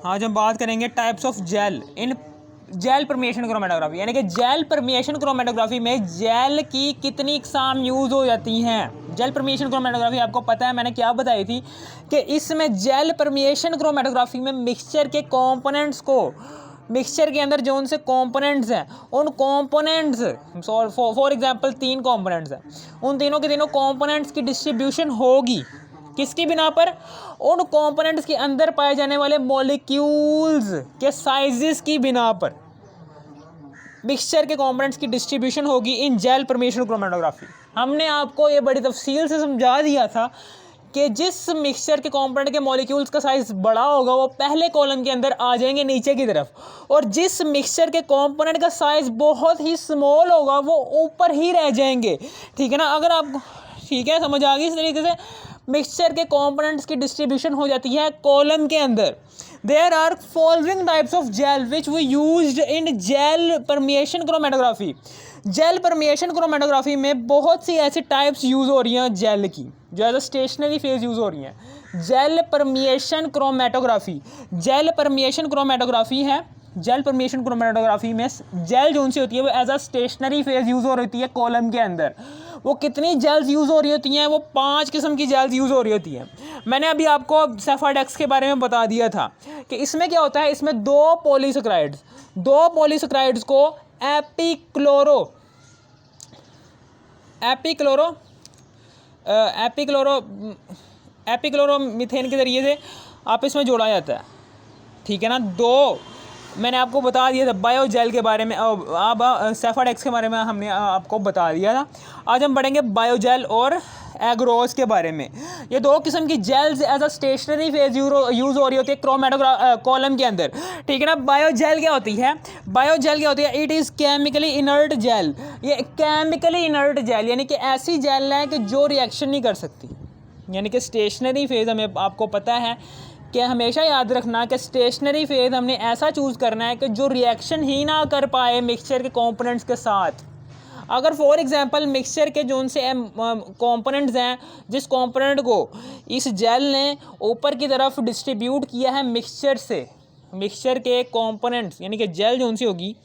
आज हम बात करेंगे types of gel in gel permeation chromatography, यानी कि जेल परमिएशन क्रोमेटोग्राफी में जेल की कितनी इकसाम यूज़ हो जाती हैं। जेल परमिएशन क्रोमेटोग्राफी आपको पता है मैंने क्या बताई थी कि इसमें जेल परमिएशन क्रोमेटोग्राफी में मिक्सचर के कंपोनेंट्स को, मिक्सचर के अंदर जो उनसे कंपोनेंट्स हैं उन कंपोनेंट्स, फॉर एग्जांपल 3 कंपोनेंट्स हैं, उन तीनों के तीनों कंपोनेंट्स की डिस्ट्रीब्यूशन होगी किसकी बिना पर, उन कंपोनेंट्स के अंदर पाए जाने वाले मॉलिक्यूल्स के साइजेस की बिना पर मिक्सचर के कंपोनेंट्स की डिस्ट्रीब्यूशन होगी इन जेल परमिएशन क्रोमेटोग्राफी। हमने आपको ये बड़ी तफसील से समझा दिया था कि जिस मिक्सचर के कंपोनेंट के मॉलिक्यूल्स का साइज बड़ा होगा वो पहले कॉलम के अंदर आ जाएंगे नीचे की तरफ, और जिस मिक्सचर के कंपोनेंट का साइज बहुत ही स्मॉल होगा वो ऊपर ही रह जाएंगे। ठीक है ना, अगर आप ठीक है समझ आ गई। इस तरीके से मिक्सचर के कंपोनेंट्स की डिस्ट्रीब्यूशन हो जाती है कॉलम के अंदर। There are following types of gel which we used in gel permeation chromatography. Gel permeation chromatography में बहुत सी ऐसी टाइप्स यूज़ हो रही हैं जेल की, जो as a stationary phase use हो रही हैं। Gel permeation chromatography, gel permeation chromatography है। जेल परमिएशन क्रोमेटोग्राफी में जेल जो सी होती है वो as a stationary phase use हो रही है कॉलम के अंदर। वो कितनी जेल्स यूज़ हो रही होती हैं, वो 5 किस्म की जेल्स यूज़ हो रही होती हैं। मैंने अभी आपको सेफाडेक्स के बारे में बता दिया था कि इसमें क्या होता है, इसमें 2 पॉलीसेकेराइड्स को एपिक्लोरोमीथेन के ज़रिए से आपस में जोड़ा जाता है। ठीक है ना, 2 मैंने आपको बता दिया था बायोजेल के बारे में, अब सेफाडेक्स के बारे में हमने आपको बता दिया था। आज हम बढ़ेंगे बायोजेल और एग्रोस के बारे में। ये 2 किस्म की gels as a stationary phase use हो रही होती है कॉलम के अंदर। ठीक है ना, बायोजेल क्या होती है, it is chemically inert gel. ये केमिकली इनर्ट जेल यानी कि ऐसी जेल है कि जो रिएक्शन नहीं कर सकती, यानी कि स्टेशनरी फेज हमें आपको पता है कि हमेशा याद रखना कि स्टेशनरी फेज हमने ऐसा चूज़ करना है कि जो रिएक्शन ही ना कर पाए मिक्सचर के कंपोनेंट्स के साथ। अगर फॉर एग्जांपल मिक्सचर के जो उनसे कंपोनेंट्स हैं, जिस कंपोनेंट को इस जेल ने ऊपर की तरफ डिस्ट्रीब्यूट किया है मिक्सचर से, मिक्सचर के कंपोनेंट्स यानी कि जेल जो सी होगी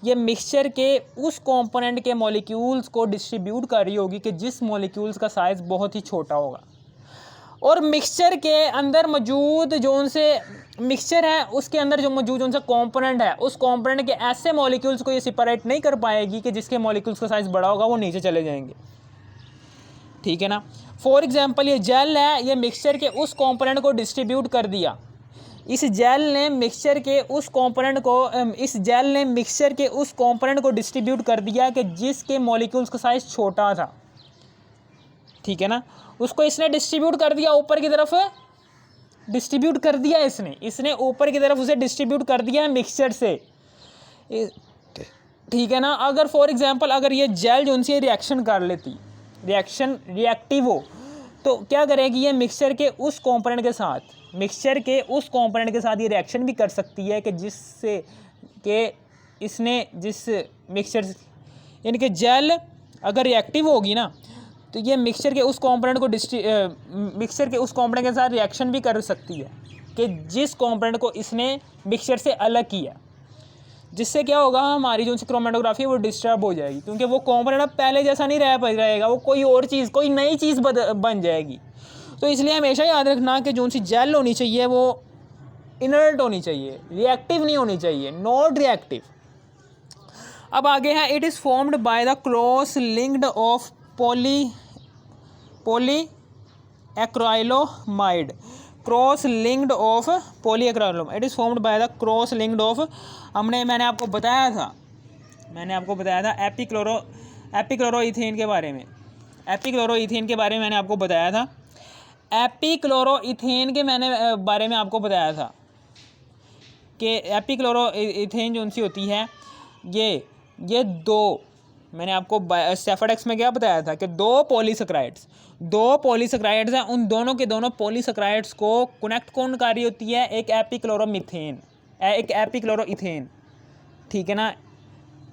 ये मिक्सचर के उस कंपोनेंट के मॉलिक्यूल्स को डिस्ट्रीब्यूट कर रही होगी कि जिस मॉलिक्यूल्स का साइज़ बहुत ही छोटा होगा, और मिक्सचर के अंदर मौजूद जो उनसे मिक्सचर है उसके अंदर जो मौजूद उनसे कंपोनेंट है, उस कंपोनेंट के ऐसे मॉलिक्यूल्स को ये सेपरेट नहीं कर पाएगी कि जिसके मॉलिक्यूल्स का साइज़ बड़ा होगा वो नीचे चले जाएंगे। ठीक है ना, फॉर एग्जांपल ये जेल है, ये मिक्सचर के उस कंपोनेंट को डिस्ट्रीब्यूट कर दिया, इस जेल ने मिक्सचर के उस कंपोनेंट को डिस्ट्रीब्यूट कर दिया कि जिसके मॉलिक्यूल्स का साइज़ छोटा था। ठीक है ना, उसको इसने डिस्ट्रीब्यूट कर दिया ऊपर की तरफ, डिस्ट्रीब्यूट कर दिया इसने ऊपर की तरफ उसे डिस्ट्रीब्यूट कर दिया मिक्सचर से। ठीक है ना, अगर फॉर एग्जांपल अगर ये जेल जो उनसे रिएक्शन कर लेती, रिएक्टिव हो, तो क्या करेगी ये मिक्सचर के उस कंपोनेंट के साथ ये रिएक्शन भी कर सकती है कि जिससे कि इसने जिस मिक्सचर यानी कि जेल अगर रिएक्टिव होगी ना तो ये मिक्सचर के उस कंपोनेंट के साथ रिएक्शन भी कर सकती है कि जिस कंपोनेंट को इसने मिक्सचर से अलग किया, जिससे क्या होगा हमारी जो क्रोमेटोग्राफी है वो डिस्टर्ब हो जाएगी, क्योंकि वो कंपोनेंट अब पहले जैसा नहीं रहेगा, वो कोई और चीज़, कोई नई चीज़ बन जाएगी। तो इसलिए हमेशा याद रखना कि जो सी जेल होनी चाहिए वो इनर्ट होनी चाहिए, रिएक्टिव नहीं होनी चाहिए, नॉट रिएक्टिव। अब आगे है, it is formed by the cross linked of polyacrylamide, cross linked of polyacrylamide, it is formed by the cross linked of, मैंने आपको बताया था एपिक्लोरोइथेन के बारे में, मैंने आपको बताया था एपिक्लोरोइथेन के बारे में आपको बताया था कि एपिक्लोरोइथेन जो सी होती है ये 2, मैंने आपको सेफाडेक्स में क्या बताया था कि 2 पॉलीसेकेराइड्स हैं, उन दोनों के दोनों पॉलीसेकेराइड्स को कनेक्ट कौन कर रही होती है, एक एपिक्लोरोइथेन। ठीक है ना,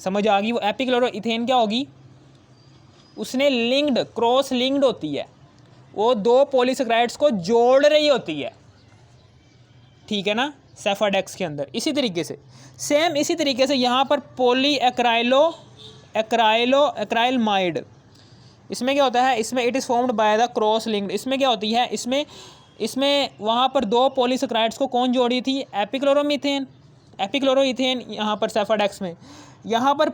समझ आ गई। वो एपिक्लोरोइथेन क्या होगी, उसने क्रॉस लिंक्ड होती है, वो 2 पॉलीसेकेराइड्स को जोड़ रही होती है। ठीक है ना, सेफाडेक्स के अंदर। इसी तरीके से सेम इसी तरीके से यहाँ पर पॉली एक्राइलमाइड, इसमें क्या होता है, इसमें it is formed by the cross linked, इसमें क्या होती है, इसमें वहाँ पर दो पॉलीसेकेराइड्स को कौन जोड़ी थी, एपिक्लोरोइथेन यहाँ पर सेफाडेक्स में, यहाँ पर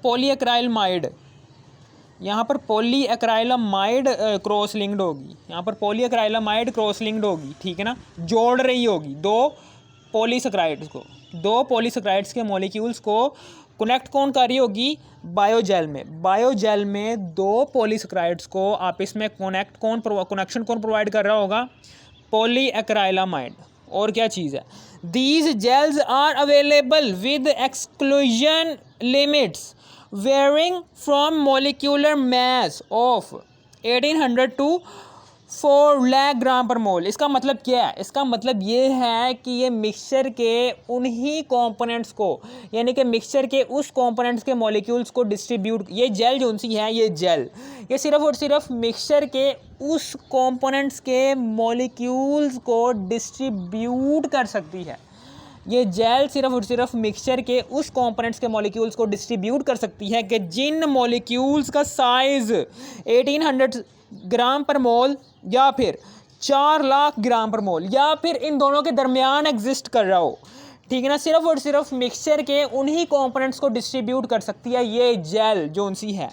पॉलीएक्राइलमाइड, यहाँ पर पॉलीएक्राइलमाइड क्रॉस लिंक्ड होगी, यहाँ पर पॉलीएक्राइलमाइड क्रॉस लिंक्ड होगी, ठीक है ना, जोड़ रही होगी दो पॉलीसेकेराइड्स के मॉलिक्यूल्स को कनेक्ट कौन कर रही होगी, बायोजेल में दो पॉलीसेकेराइड्स को आपस में कनेक्शन कौन प्रोवाइड कर रहा होगा, पॉलीएक्राइलमाइड। और क्या चीज़ है, these gels are available with exclusion limits varying from molecular mass of 1800 to 4 lakh gram per mole. इसका मतलब क्या है, इसका मतलब ये है कि ये मिक्सचर के उन्हीं कंपोनेंट्स को, यानी कि मिक्सचर के उस कंपोनेंट्स के मॉलिक्यूल्स को डिस्ट्रीब्यूट, ये जेल जो सी है, ये जेल ये सिर्फ और सिर्फ मिक्सचर के उस कंपोनेंट्स के मॉलिक्यूल्स को डिस्ट्रीब्यूट कर सकती है। ये जेल सिर्फ और सिर्फ मिक्सचर के उस कंपोनेंट्स के मॉलिक्यूल्स को डिस्ट्रीब्यूट कर सकती है कि जिन मॉलिक्यूल्स का साइज 1800 ग्राम पर मोल या फिर 4 लाख ग्राम पर मोल या फिर इन दोनों के दरमियान एग्जिस्ट कर रहा हो, ठीक है ना, सिर्फ और सिर्फ मिक्सचर के उन्हीं कंपोनेंट्स को डिस्ट्रीब्यूट कर सकती है ये जेल जो सी है,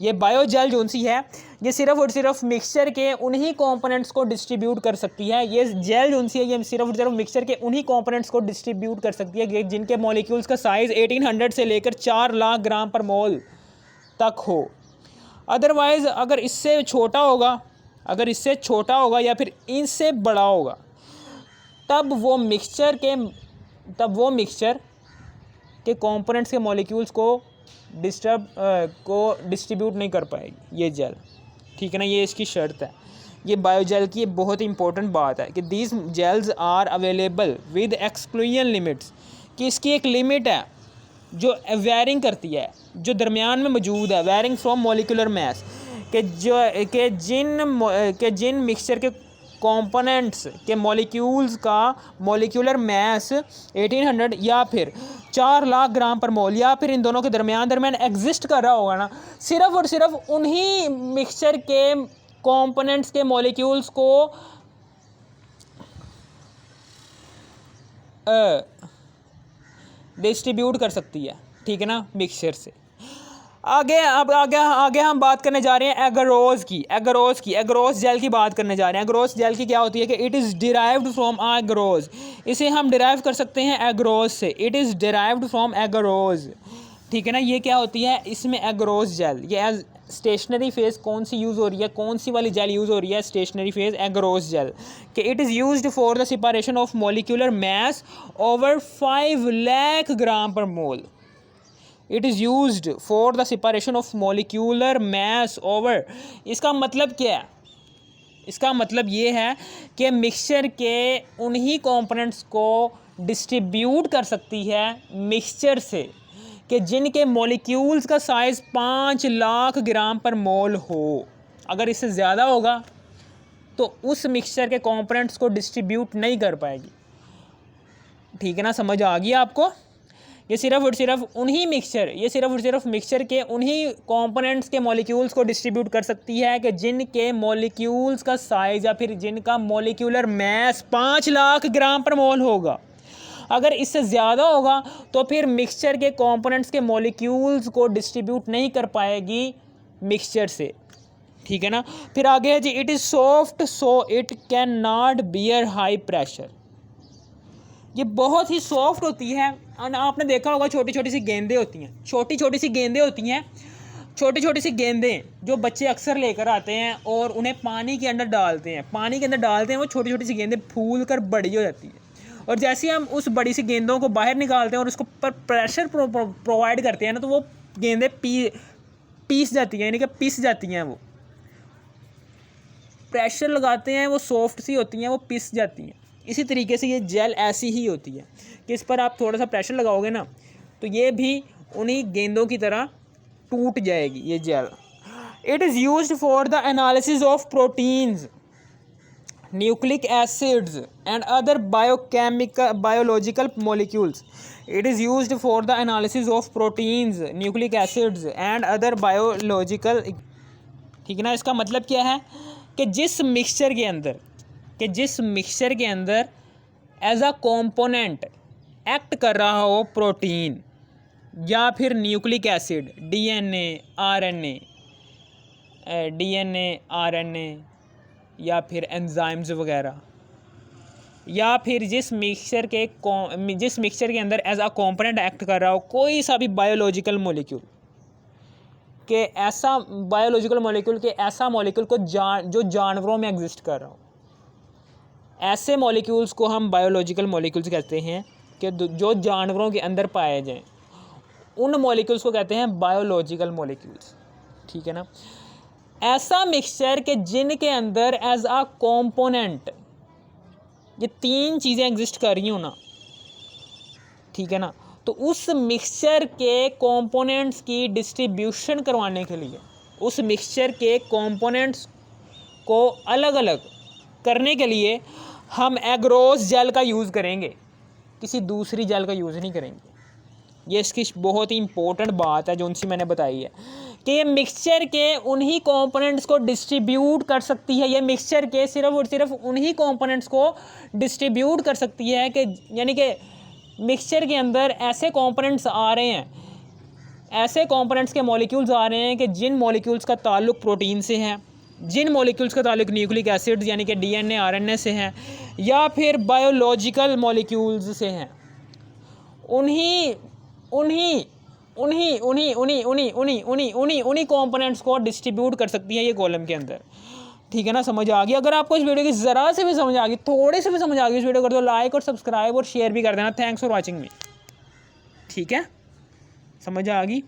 ये बायोजेल जो सी है, ये सिर्फ और सिर्फ मिक्सचर के उन्हीं कंपोनेंट्स को डिस्ट्रीब्यूट कर सकती है। ये जेल जो सी है, ये सिर्फ और सिर्फ मिक्सचर के उन्हीं कंपोनेंट्स को डिस्ट्रीब्यूट कर सकती है जिनके मॉलिक्यूल्स का साइज़ 1800 से लेकर 4 लाख ग्राम पर मोल तक हो। अदरवाइज़ अगर इससे छोटा होगा या फिर इससे बड़ा होगा, तब वो मिक्सचर के कंपोनेंट्स के मॉलिक्यूल्स को डिस्ट्रीब्यूट नहीं कर पाएगी ये जेल, ठीक है ना, ये इसकी शर्त है। ये बायोजेल की बहुत ही इंपॉर्टेंट बात है कि these gels are available with exclusion limits, कि इसकी एक लिमिट है जो वेरिंग करती है, जो दरमियान में मौजूद है, वेरिंग फ्रॉम मॉलिक्यूलर मास, के जिन मिक्सचर के कंपोनेंट्स के मॉलिक्यूल्स का मॉलिक्यूलर मास 1800 या फिर 4 लाख ग्राम पर मोल या फिर इन दोनों के दरमियान एग्जिस्ट कर रहा होगा ना, सिर्फ और सिर्फ उन्हीं मिक्सचर के कंपोनेंट्स के मॉलिक्यूल्स को डिस्ट्रीब्यूट कर सकती है, ठीक है ना, मिक्सचर से। आगे हम बात करने जा रहे हैं एगरोज जेल की बात करने जा रहे हैं। एगरोज जेल की क्या होती है कि it is derived from agarose, इसे हम डिराइव कर सकते हैं एगरोज से, it is derived from agarose, ठीक है ना। ये क्या होती है, इसमें एगरोज जेल, ये एज स्टेशनरी फेज कौन सी यूज़ हो रही है, कौन सी वाली जेल यूज़ हो रही है, स्टेशनरी फेज एगरोज जेल, कि it is used for the separation of molecular mass over 5 lakh gram per mole. It is used for the separation of molecular mass over, इसका मतलब क्या है, इसका मतलब ये है कि मिक्सचर के उन्हीं कंपोनेंट्स को डिस्ट्रीब्यूट कर सकती है मिक्सचर से कि जिनके मॉलिक्यूल्स का साइज़ 5 लाख ग्राम पर मोल हो। अगर इससे ज़्यादा होगा तो उस मिक्सचर के कंपोनेंट्स को डिस्ट्रीब्यूट नहीं कर पाएगी, ठीक है ना, समझ आ गई आपको। ये सिर्फ और सिर्फ मिक्सचर के उन्हीं कंपोनेंट्स के मॉलिक्यूल्स को डिस्ट्रीब्यूट कर सकती है कि जिनके मॉलिक्यूल्स का साइज़ या फिर जिनका molecular mass 5 lakh gram per मोल होगा। अगर इससे ज़्यादा होगा तो फिर मिक्सचर के कंपोनेंट्स के मॉलिक्यूल्स को डिस्ट्रीब्यूट नहीं कर पाएगी मिक्सचर से, ठीक है ना। फिर आगे है जी, it is soft so it can not bear high pressure, ये बहुत ही सॉफ्ट होती है। आपने देखा होगा छोटी छोटी सी गेंदें होती हैं जो बच्चे अक्सर लेकर आते हैं और उन्हें पानी के अंदर डालते हैं, वो छोटी छोटी सी गेंदें फूल कर बड़ी हो जाती है, और जैसे हम उस बड़ी सी गेंदों को बाहर निकालते हैं और उसको पर प्रेशर प्रोवाइड करते हैं ना, तो वो गेंदें पीस जाती हैं, यानी कि पिस जाती हैं। वो प्रेशर लगाते हैं, वो सॉफ्ट सी होती हैं, वो पिस जाती हैं। इसी तरीके से ये जेल ऐसी ही होती है कि इस पर आप थोड़ा सा प्रेशर लगाओगे ना तो ये भी उन्हीं गेंदों की तरह टूट जाएगी ये gel. It is used for the analysis of proteins, nucleic acids and other biological molecules. It is used for the analysis of proteins, nucleic acids and other biological. ठीक है ना, इसका मतलब क्या है कि जिस मिक्सचर के अंदर एज अ कंपोनेंट एक्ट कर रहा हो प्रोटीन या फिर न्यूक्लिक एसिड, डीएनए आरएनए या फिर एंजाइम्स वगैरह, या फिर जिस मिक्सचर के अंदर एज अ कंपोनेंट एक्ट कर रहा हो कोई सा भी बायोलॉजिकल मॉलिक्यूल के ऐसा मॉलिक्यूल को जो जानवरों में एग्जिस्ट कर रहा हो, ऐसे मॉलिक्यूल्स को हम बायोलॉजिकल मॉलिक्यूल्स कहते हैं कि जो जानवरों के अंदर पाए जाएं, उन मॉलिक्यूल्स को कहते हैं बायोलॉजिकल मॉलिक्यूल्स। ठीक है ना, ऐसा मिक्सचर के जिनके अंदर एज अ कंपोनेंट ये तीन चीज़ें एग्जिस्ट कर रही हो ना, ठीक है ना, तो उस मिक्सचर के कंपोनेंट्स की डिस्ट्रीब्यूशन करवाने के लिए, उस मिक्सचर के कंपोनेंट्स को अलग अलग करने के लिए हम एग्रोस जेल का यूज़ करेंगे, किसी दूसरी जेल का यूज़ नहीं करेंगे। ये इसकी बहुत ही इंपॉर्टेंट बात है जो उनसे मैंने बताई है कि ये मिक्सचर के उन्हीं कंपोनेंट्स को डिस्ट्रीब्यूट कर सकती है, ये मिक्सचर के सिर्फ और सिर्फ उन्हीं कंपोनेंट्स को डिस्ट्रीब्यूट कर सकती है कि यानी कि मिक्सचर के अंदर ऐसे कंपोनेंट्स आ रहे हैं, ऐसे कंपोनेंट्स के मॉलिक्यूल्स आ रहे हैं कि जिन मॉलिक्यूल्स का ताल्लुक प्रोटीन से है, जिन मॉलिक्यूल्स का ताल्लुक न्यूक्लिक एसिड्स यानी कि डीएनए आरएनए से है या फिर बायोलॉजिकल मॉलिक्यूल्स से हैं, उन्हीं कंपोनेंट्स को डिस्ट्रीब्यूट कर सकती है ये कॉलम के अंदर। ठीक है ना, समझ आ गई? अगर आपको इस वीडियो की ज़रा से भी समझ आ गई, थोड़ी से भी समझ आ गई, इस वीडियो को कर दो लाइक और सब्सक्राइब और शेयर भी कर देना। थैंक्स फॉर वॉचिंग मी। ठीक है, समझ आ गई?